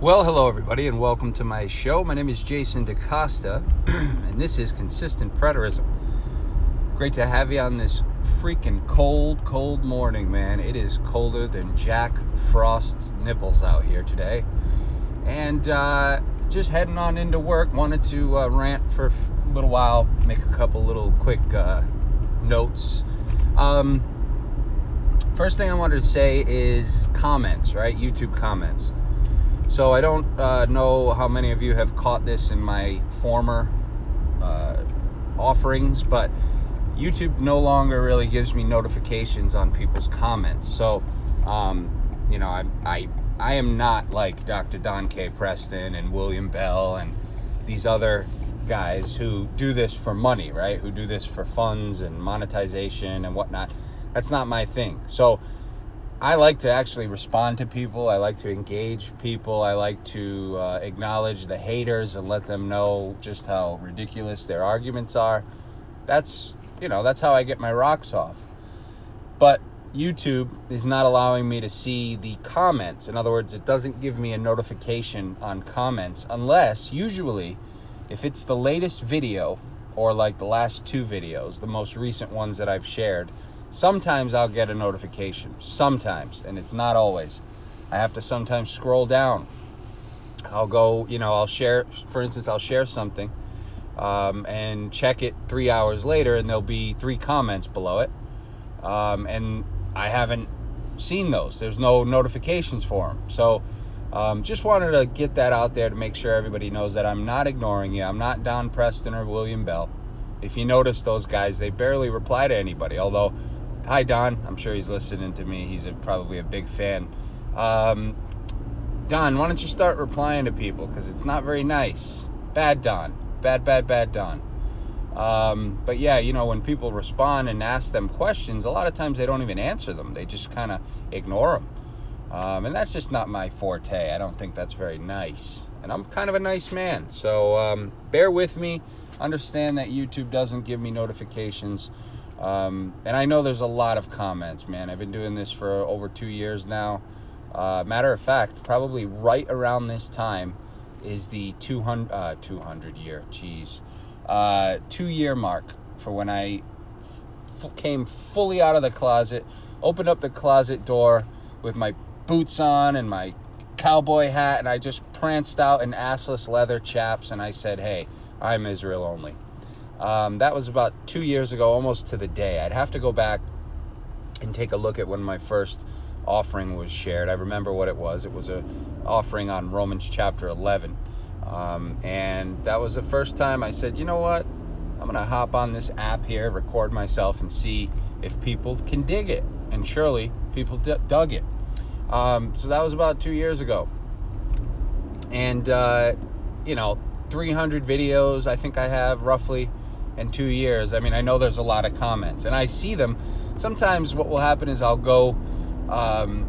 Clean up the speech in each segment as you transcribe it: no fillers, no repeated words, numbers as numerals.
Well, hello everybody, and welcome to my show. My name is Jason DaCosta, and this is Consistent Preterism. Great to have you on this freaking cold morning, man. It is colder than Jack Frost's nipples out here today. And just heading on into work. Wanted to rant for a little while, make a couple little quick notes. First thing I wanted to say is comments, right? YouTube comments. So I don't know how many of you have caught this in my former offerings, but YouTube no longer really gives me notifications on people's comments. So, I am not like Dr. Don K. Preston and William Bell and these other guys who do this for money, right? Who do this for funds and monetization and whatnot. That's not my thing. So I like to actually respond to people. I like to engage people. I like to acknowledge the haters and let them know just how ridiculous their arguments are. That's how I get my rocks off. But YouTube is not allowing me to see the comments. In other words, it doesn't give me a notification on comments unless, usually, if it's the latest video or like the last two videos, the most recent ones that I've shared. Sometimes I'll get a notification, sometimes, and it's not always. I have to sometimes scroll down. I'll go, I'll share, for instance, I'll share something and check it 3 hours later, and there'll be 3 comments below it. And I haven't seen those. There's no notifications for them. So just wanted to get that out there to make sure everybody knows that I'm not ignoring you. I'm not Don Preston or William Bell. If you notice those guys, they barely reply to anybody, although... Hi, Don. I'm sure he's listening to me. He's probably a big fan. Don, why don't you start replying to people? Because it's not very nice. Bad Don. Bad Don. But yeah, when people respond and ask them questions, a lot of times they don't even answer them. They just kind of ignore them. And that's just not my forte. I don't think that's very nice. And I'm kind of a nice man. So bear with me. Understand that YouTube doesn't give me notifications. And I know there's a lot of comments, man. I've been doing this for over 2 years now. Matter of fact, probably right around this time is the 200 year, 2 year mark for when I came fully out of the closet, opened up the closet door with my boots on and my cowboy hat, and I just pranced out in assless leather chaps, and I said, hey, I'm Israel only. That was about 2 years ago, almost to the day. I'd have to go back and take a look at when my first offering was shared. I remember what it was. It was an offering on Romans chapter 11. And that was the first time I said, you know what? I'm going to hop on this app here, record myself, and see if people can dig it. And surely people dug it. So that was about 2 years ago. And, 300 videos I think I have roughly in 2 years. I mean, I know there's a lot of comments, and I see them. Sometimes what will happen is I'll go on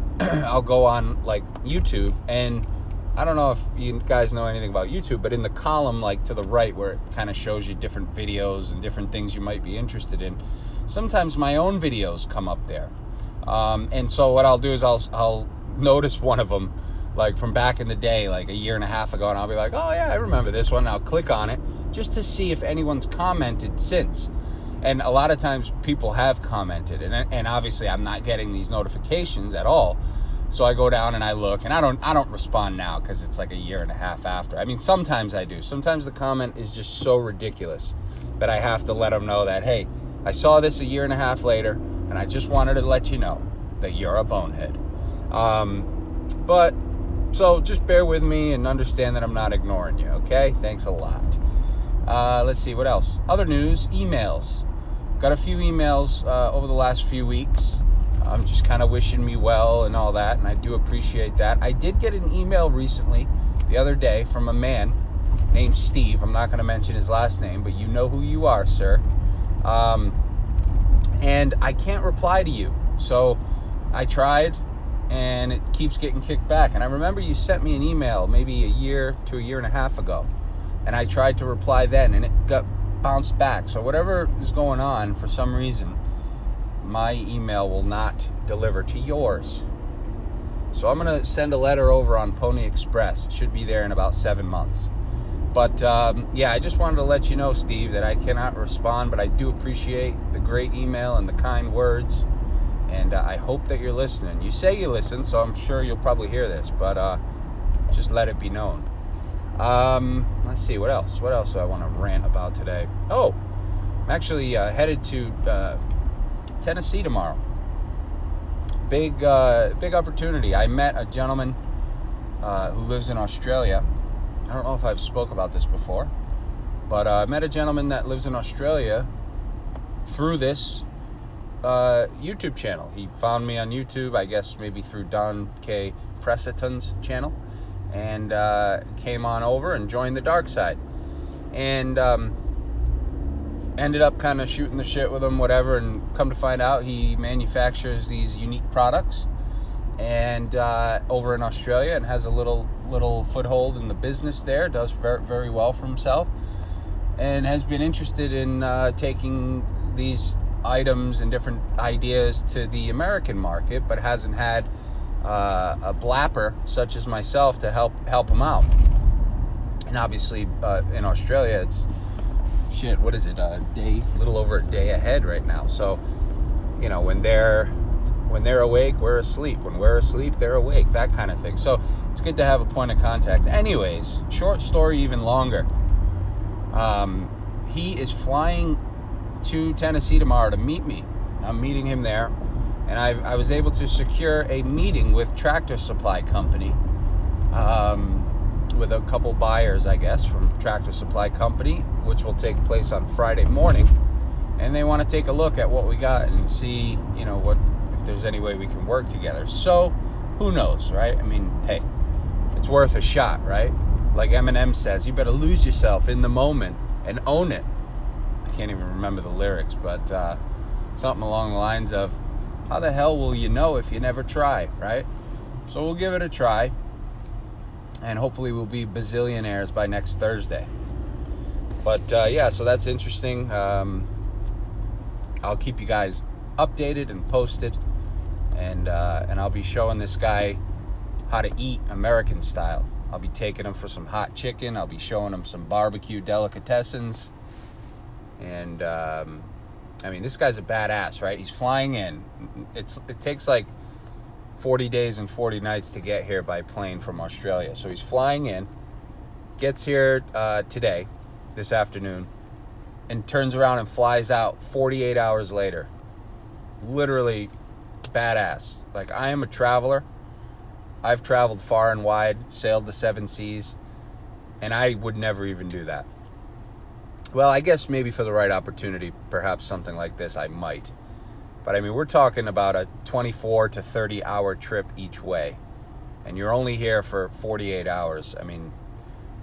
like YouTube, and I don't know if you guys know anything about YouTube, but in the column like to the right where it kind of shows you different videos and different things you might be interested in, sometimes my own videos come up there. And so what I'll do is I'll notice one of them like from back in the day, like a year and a half ago, and I'll be like, oh yeah, I remember this one. And I'll click on it just to see if anyone's commented since. And a lot of times people have commented, and obviously I'm not getting these notifications at all. So I go down and I look, and I don't respond now because it's like a year and a half after. I mean, sometimes I do. Sometimes the comment is just so ridiculous that I have to let them know that, hey, I saw this a year and a half later, and I just wanted to let you know that you're a bonehead. So just bear with me and understand that I'm not ignoring you, okay? Thanks a lot. Let's see, what else? Other news, emails. Got a few emails over the last few weeks. Just kind of wishing me well and all that, and I do appreciate that. I did get an email recently, the other day, from a man named Steve. I'm not going to mention his last name, but you know who you are, sir. And I can't reply to you. So I tried, and it keeps getting kicked back. And I remember you sent me an email maybe a year to a year and a half ago, and I tried to reply then, and it got bounced back. So whatever is going on, for some reason, my email will not deliver to yours. So I'm going to send a letter over on Pony Express. It should be there in about 7 months. But yeah, I just wanted to let you know, Steve, that I cannot respond, but I do appreciate the great email and the kind words. And I hope that you're listening. You say you listen, so I'm sure you'll probably hear this, but just let it be known. Let's see, what else? What else do I want to rant about today? Oh, I'm actually headed to Tennessee tomorrow. Big opportunity. I met a gentleman who lives in Australia. I don't know if I've spoke about this before, but I met a gentleman that lives in Australia through this YouTube channel. He found me on YouTube, I guess maybe through Don K. Preston's channel, and came on over and joined the dark side. And ended up kind of shooting the shit with him, whatever, and come to find out he manufactures these unique products and over in Australia, and has a little foothold in the business there, does very, very well for himself, and has been interested in taking these items and different ideas to the American market, but hasn't had a blapper such as myself to help him out. And obviously in Australia, it's shit, what is it, a little over a day ahead right now. So, you know, when they're awake, we're asleep. When we're asleep, they're awake, that kind of thing. So it's good to have a point of contact. Anyways, short story even longer. He is flying to Tennessee tomorrow to meet me. I'm meeting him there, and I was able to secure a meeting with Tractor Supply Company, with a couple buyers, I guess, from Tractor Supply Company, which will take place on Friday morning. And they want to take a look at what we got and see, you know, what if there's any way we can work together. So who knows, right? I mean, hey, it's worth a shot, right? Like Eminem says, you better lose yourself in the moment and own it. I can't even remember the lyrics, but something along the lines of, how the hell will you know if you never try, right? So we'll give it a try, and hopefully we'll be bazillionaires by next Thursday. But yeah, so that's interesting. I'll keep you guys updated and posted, and I'll be showing this guy how to eat American style. I'll be taking him for some hot chicken. I'll be showing him some barbecue delicatessens. And I mean, this guy's a badass, right? He's flying in. It takes like 40 days and 40 nights to get here by plane from Australia. So he's flying in, gets here today, this afternoon, and turns around and flies out 48 hours later. Literally badass. Like, I am a traveler. I've traveled far and wide, sailed the 7 seas, and I would never even do that. Well, I guess maybe for the right opportunity, perhaps something like this I might. But I mean, we're talking about a 24 to 30 hour trip each way, and you're only here for 48 hours. I mean,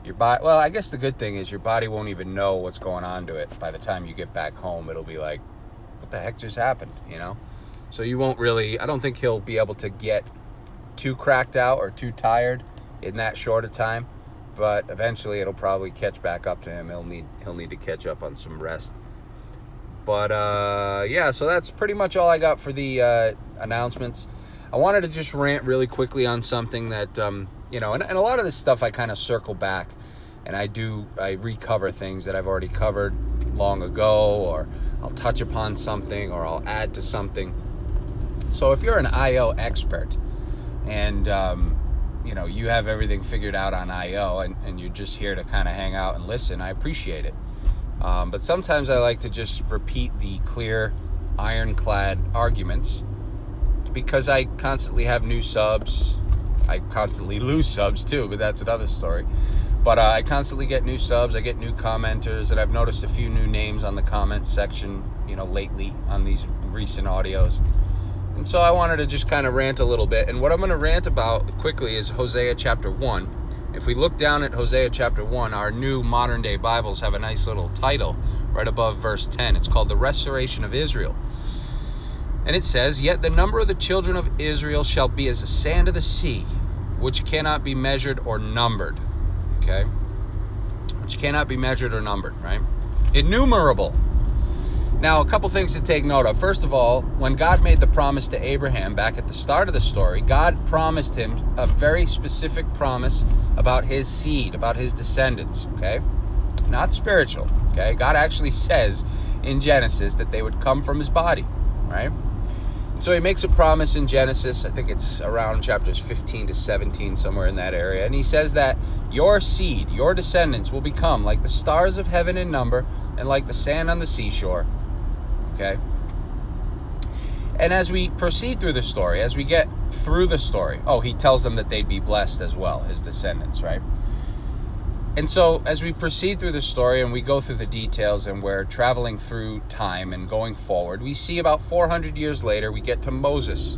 your body, well, I guess the good thing is your body won't even know what's going on to it. By the time you get back home, it'll be like, what the heck just happened, you know? So you won't really, I don't think he'll be able to get too cracked out or too tired in that short a time, but eventually it'll probably catch back up to him. He'll need to catch up on some rest. But yeah, so that's pretty much all I got for the announcements. I wanted to just rant really quickly on something that you know, and a lot of this stuff I kind of circle back, and I recover things that I've already covered long ago, or I'll touch upon something, or I'll add to something. So if you're an IO expert and you know, you have everything figured out on IO, and you're just here to kind of hang out and listen, I appreciate it. But sometimes I like to just repeat the clear, ironclad arguments, because I constantly have new subs. I constantly lose subs too, but that's another story. But I constantly get new subs, I get new commenters, and I've noticed a few new names on the comment section, you know, lately on these recent audios. And so I wanted to just kind of rant a little bit. And what I'm going to rant about quickly is Hosea chapter 1. If we look down at Hosea chapter 1, our new modern day Bibles have a nice little title right above verse 10. It's called The Restoration of Israel. And it says, "Yet the number of the children of Israel shall be as the sand of the sea, which cannot be measured or numbered." Okay? Which cannot be measured or numbered, right? Innumerable. Now, a couple things to take note of. First of all, when God made the promise to Abraham back at the start of the story, God promised him a very specific promise about his seed, about his descendants, okay? Not spiritual, okay? God actually says in Genesis that they would come from his body, right? And so he makes a promise in Genesis, I think it's around chapters 15 to 17, somewhere in that area, and he says that your seed, your descendants, will become like the stars of heaven in number and like the sand on the seashore. Okay? And as we proceed through the story, as we get through the story, he tells them that they'd be blessed as well, his descendants, right? And so as we proceed through the story and we go through the details and we're traveling through time and going forward, we see about 400 years later, we get to Moses.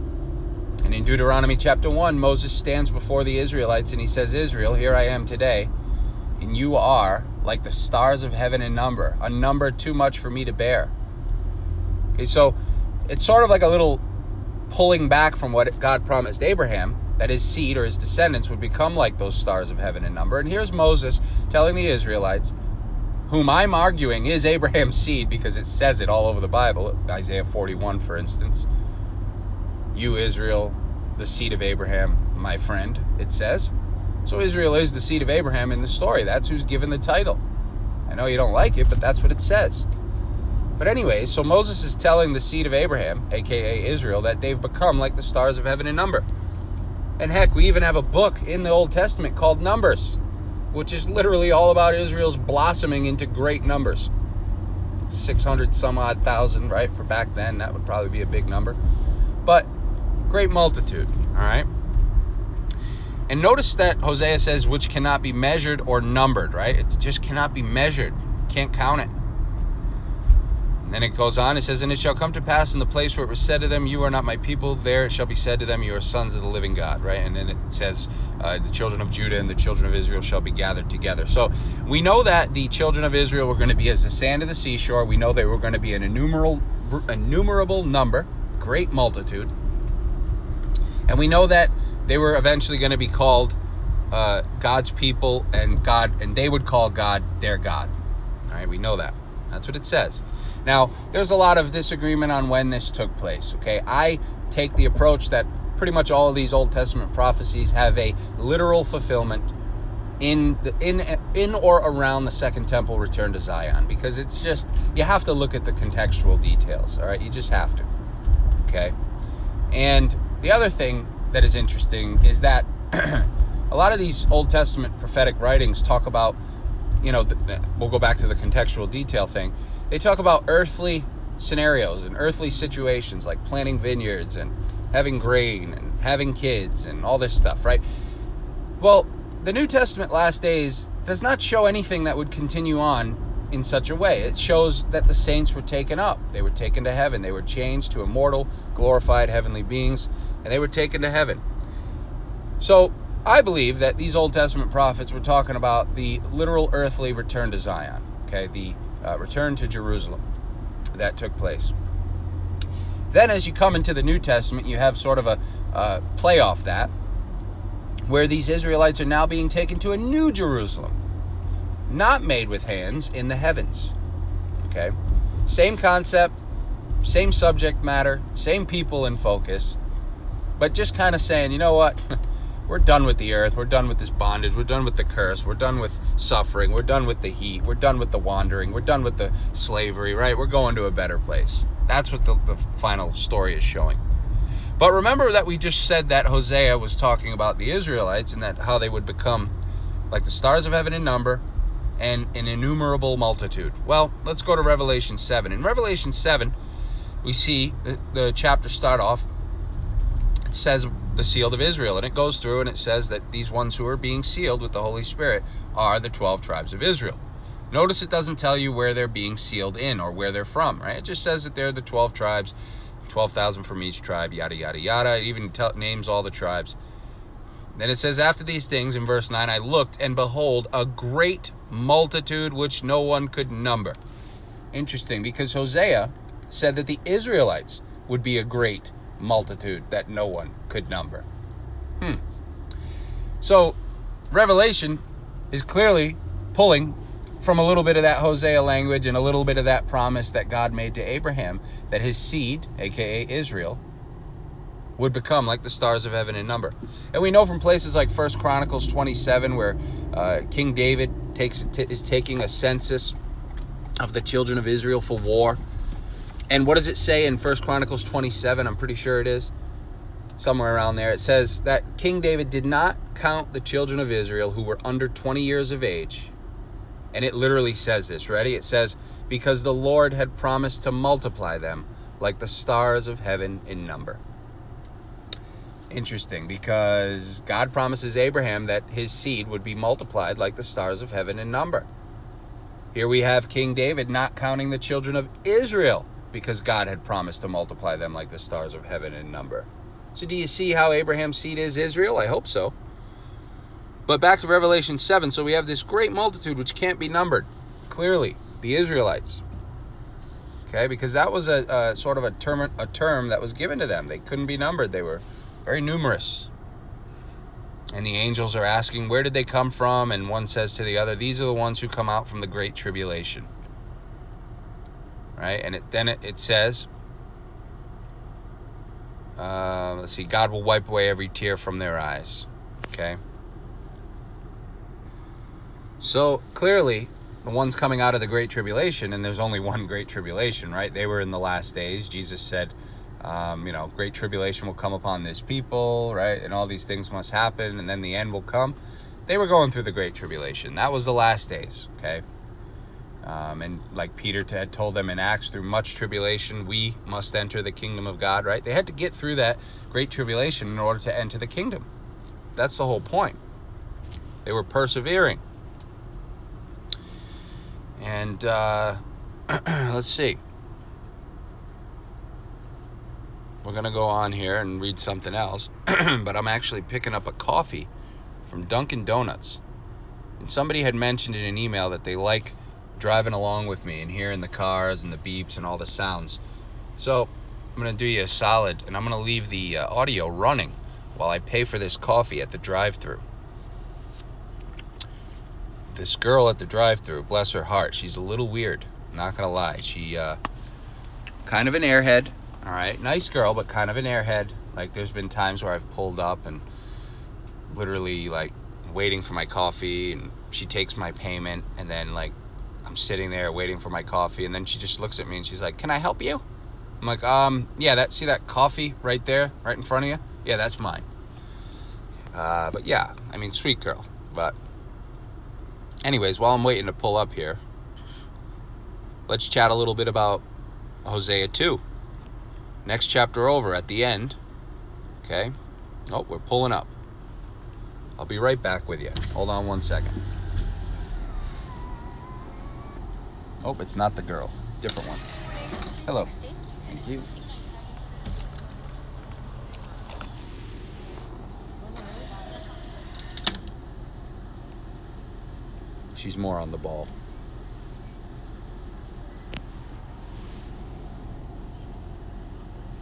And in Deuteronomy chapter 1, Moses stands before the Israelites and he says, Israel, here I am today, and you are like the stars of heaven in number, a number too much for me to bear. Okay, so it's sort of like a little pulling back from what God promised Abraham, that his seed or his descendants would become like those stars of heaven in number. And here's Moses telling the Israelites, whom I'm arguing is Abraham's seed because it says it all over the Bible, Isaiah 41, for instance. You, Israel, the seed of Abraham, my friend, it says. So Israel is the seed of Abraham in the story. That's who's given the title. I know you don't like it, but that's what it says. But anyways, so Moses is telling the seed of Abraham, aka Israel, that they've become like the stars of heaven in number. And heck, we even have a book in the Old Testament called Numbers, which is literally all about Israel's blossoming into great numbers. 600 some odd thousand, right? For back then, that would probably be a big number. But great multitude, all right? And notice that Hosea says, which cannot be measured or numbered, right? It just cannot be measured. Can't count it. And then it goes on, it says, and it shall come to pass in the place where it was said to them, you are not my people, there it shall be said to them, you are sons of the living God, right? And then it says, the children of Judah and the children of Israel shall be gathered together. So we know that the children of Israel were going to be as the sand of the seashore. We know they were going to be an innumerable number, great multitude. And we know that they were eventually going to be called God's people, and they would call God their God. All right, we know that. That's what it says. Now, there's a lot of disagreement on when this took place, okay? I take the approach that pretty much all of these Old Testament prophecies have a literal fulfillment in or around the Second Temple return to Zion, because it's just, you have to look at the contextual details, all right? You just have to, okay? And the other thing that is interesting is that a lot of these Old Testament prophetic writings talk about, we'll go back to the contextual detail thing. They talk about earthly scenarios and earthly situations like planting vineyards and having grain and having kids and all this stuff, right? Well, the New Testament last days does not show anything that would continue on in such a way. It shows that the saints were taken up. They were taken to heaven. They were changed to immortal, glorified heavenly beings, and they were taken to heaven. So I believe that these Old Testament prophets were talking about the literal earthly return to Zion, okay, the return to Jerusalem that took place. Then as you come into the New Testament, you have sort of a play off that, where these Israelites are now being taken to a new Jerusalem, not made with hands, in the heavens, okay? Same concept, same subject matter, same people in focus, but just kind of saying, you know what? We're done with the earth. We're done with this bondage. We're done with the curse. We're done with suffering. We're done with the heat. We're done with the wandering. We're done with the slavery, right? We're going to a better place. That's what the final story is showing. But remember that we just said that Hosea was talking about the Israelites and that how they would become like the stars of heaven in number and an innumerable multitude. Well, let's go to Revelation 7. In Revelation 7, we see the chapter start off. It says the sealed of Israel, and it goes through and it says that these ones who are being sealed with the Holy Spirit are the 12 tribes of Israel. Notice it doesn't tell you where they're being sealed in or where they're from, right? It just says that they're the 12 tribes, 12,000 from each tribe, yada, yada, yada. It even names all the tribes. Then it says, after these things, in verse 9, I looked, and behold, a great multitude which no one could number. Interesting, because Hosea said that the Israelites would be a great multitude that no one could number. So Revelation is clearly pulling from a little bit of that Hosea language and a little bit of that promise that God made to Abraham, that his seed, aka Israel, would become like the stars of heaven in number. And we know from places like 1 Chronicles 27, where King David is taking a census of the children of Israel for war. And what does it say in 1 Chronicles 27? I'm pretty sure it is. Somewhere around there. It says that King David did not count the children of Israel who were under 20 years of age. And it literally says this. Ready? It says, because the Lord had promised to multiply them like the stars of heaven in number. Interesting, because God promises Abraham that his seed would be multiplied like the stars of heaven in number. Here we have King David not counting the children of Israel because God had promised to multiply them like the stars of heaven in number. So do you see how Abraham's seed is Israel? I hope so. But back to Revelation 7. So we have this great multitude which can't be numbered. Clearly, the Israelites. Okay, because that was a sort of a term that was given to them. They couldn't be numbered. They were very numerous. And the angels are asking, where did they come from? And one says to the other, these are the ones who come out from the great tribulation. Right? And then it says, let's see, God will wipe away every tear from their eyes. Okay? So clearly, the ones coming out of the great tribulation, and there's only one great tribulation, right? They were in the last days. Jesus said, great tribulation will come upon this people, right? And all these things must happen, and then the end will come. They were going through the great tribulation. That was the last days, okay? And like Peter had told them in Acts, through much tribulation, we must enter the kingdom of God, right? They had to get through that great tribulation in order to enter the kingdom. That's the whole point. They were persevering. And let's see. We're going to go on here and read something else. But I'm actually picking up a coffee from Dunkin' Donuts. And somebody had mentioned in an email that they like driving along with me and hearing the cars and the beeps and all the sounds. So I'm going to do you a solid, and I'm going to leave the audio running while I pay for this coffee at the drive-thru. This girl at the drive-thru, bless her heart, she's a little weird, not going to lie. She kind of an airhead. All right, nice girl, but kind of an airhead. Like, there's been times where I've pulled up and literally, like, waiting for my coffee, and she takes my payment, and then, like, I'm sitting there waiting for my coffee, and then she just looks at me and she's like, can I help you? I'm like, yeah, see that coffee right there, right in front of you? Yeah, that's mine. But yeah, I mean, sweet girl. But anyways, while I'm waiting to pull up here, let's chat a little bit about Hosea 2. Next chapter over at the end. Okay. Oh, we're pulling up. I'll be right back with you. Hold on one second. Oh, it's not the girl. Different one. Hello. Thank you. She's more on the ball.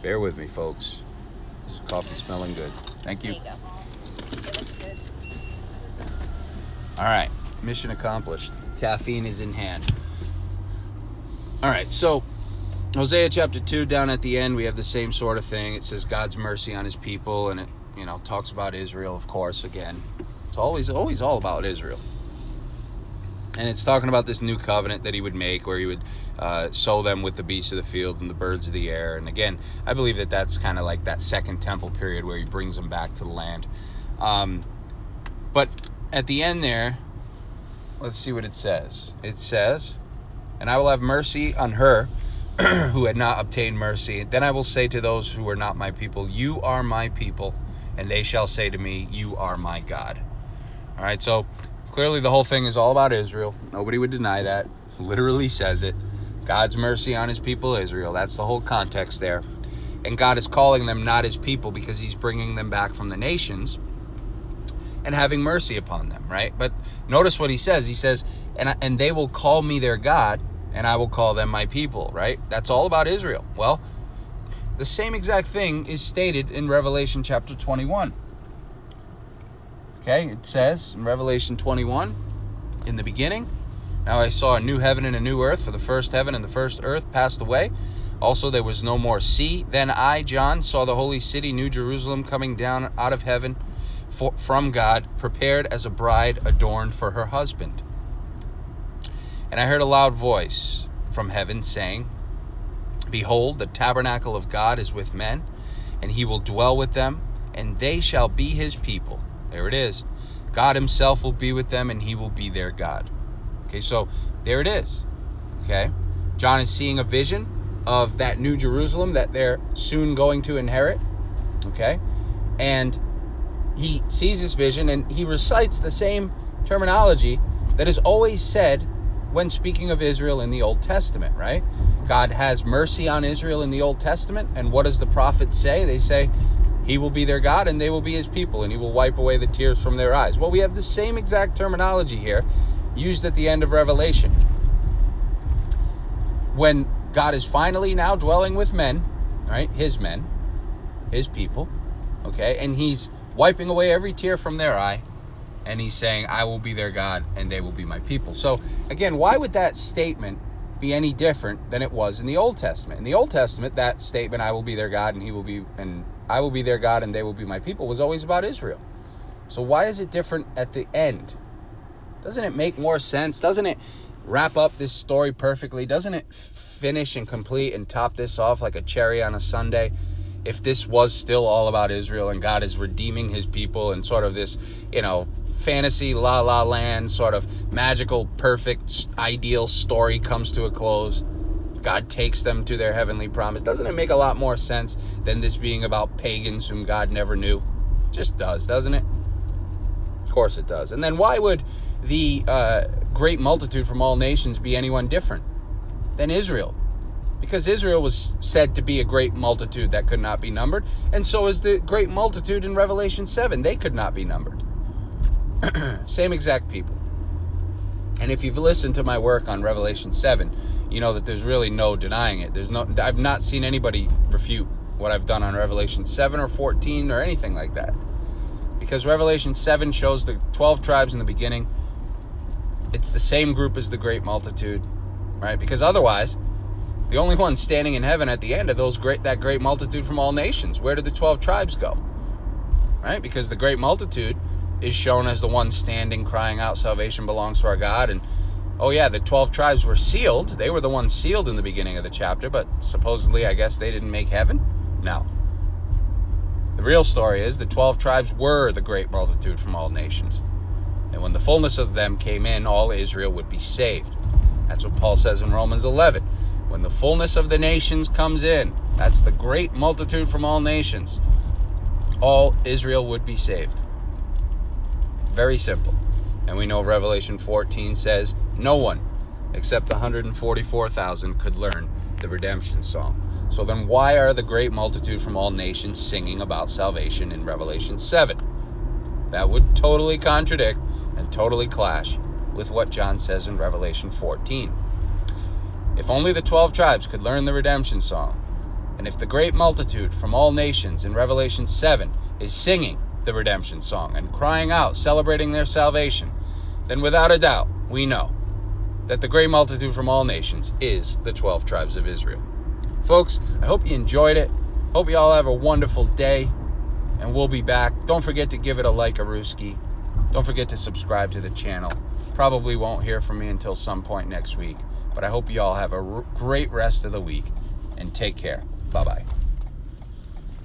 Bear with me, folks. This coffee's smelling good. Thank you. There you go. It looks good. All right, mission accomplished. Caffeine is in hand. All right, so Hosea chapter 2, down at the end, we have the same sort of thing. It says God's mercy on his people, and it, talks about Israel, of course, again. It's always all about Israel. And it's talking about this new covenant that he would make, where he would sow them with the beasts of the field and the birds of the air. And again, I believe that that's kind of like that second temple period where he brings them back to the land. But at the end there, let's see what it says. It says, and I will have mercy on her who had not obtained mercy. Then I will say to those who are not my people, you are my people. And they shall say to me, you are my God. All right, so clearly the whole thing is all about Israel. Nobody would deny that. Literally says it. God's mercy on his people Israel. That's the whole context there. And God is calling them not his people because he's bringing them back from the nations and having mercy upon them, right? But notice what he says. He says, and they will call me their God, and I will call them my people, right? That's all about Israel. Well, the same exact thing is stated in Revelation chapter 21. Okay, it says in Revelation 21, in the beginning, Now I saw a new heaven and a new earth, for the first heaven and the first earth passed away. Also there was no more sea. Then I, John, saw the holy city, New Jerusalem, coming down out of heaven from God, prepared as a bride adorned for her husband. And I heard a loud voice from heaven saying, Behold, the tabernacle of God is with men, and he will dwell with them, and they shall be his people. There it is. God himself will be with them, and he will be their God. Okay, so there it is. Okay, John is seeing a vision of that New Jerusalem that they're soon going to inherit. Okay, and he sees this vision, and he recites the same terminology that is always said when speaking of Israel in the Old Testament, right? God has mercy on Israel in the Old Testament, and what does the prophets say? They say, he will be their God, and they will be his people, and he will wipe away the tears from their eyes. Well, we have the same exact terminology here, used at the end of Revelation. When God is finally now dwelling with men, right? His men, his people, okay? And he's wiping away every tear from their eye, and he's saying, I will be their God, and they will be my people. So, again, why would that statement be any different than it was in the Old Testament? In the Old Testament, that statement, I will be their God, and I will be their God, and they will be my people, was always about Israel. So why is it different at the end? Doesn't it make more sense? Doesn't it wrap up this story perfectly? Doesn't it finish and complete and top this off like a cherry on a sundae? If this was still all about Israel and God is redeeming his people and sort of this, fantasy la la land sort of magical, perfect, ideal story comes to a close, God takes them to their heavenly promise. Doesn't it make a lot more sense than this being about pagans whom God never knew? It just does, doesn't it? Of course it does. And then why would the great multitude from all nations be anyone different than Israel? Because Israel was said to be a great multitude that could not be numbered, and so is the great multitude in Revelation 7. They could not be numbered. Same exact people. And if you've listened to my work on Revelation 7, you know that there's really no denying it. I've not seen anybody refute what I've done on Revelation 7 or 14 or anything like that. Because Revelation 7 shows the 12 tribes in the beginning. It's the same group as the great multitude, right? Because otherwise, the only ones standing in heaven at the end are that great multitude from all nations. Where did the 12 tribes go? Right? Because the great multitude is shown as the one standing, crying out, salvation belongs to our God. And, oh yeah, the 12 tribes were sealed. They were the ones sealed in the beginning of the chapter, but supposedly, I guess, they didn't make heaven? No. The real story is the 12 tribes were the great multitude from all nations. And when the fullness of them came in, all Israel would be saved. That's what Paul says in Romans 11. When the fullness of the nations comes in, that's the great multitude from all nations, all Israel would be saved. Very simple. And we know Revelation 14 says no one except the 144,000 could learn the redemption song. So then why are the great multitude from all nations singing about salvation in Revelation 7? That would totally contradict and totally clash with what John says in Revelation 14. If only the 12 tribes could learn the redemption song, and if the great multitude from all nations in Revelation 7 is singing the redemption song and crying out, celebrating their salvation, then without a doubt, we know that the great multitude from all nations is the 12 tribes of Israel. Folks, I hope you enjoyed it. Hope you all have a wonderful day, and we'll be back. Don't forget to give it a like, a Ruski. Don't forget to subscribe to the channel. Probably won't hear from me until some point next week, but I hope you all have a great rest of the week, and take care. Bye-bye.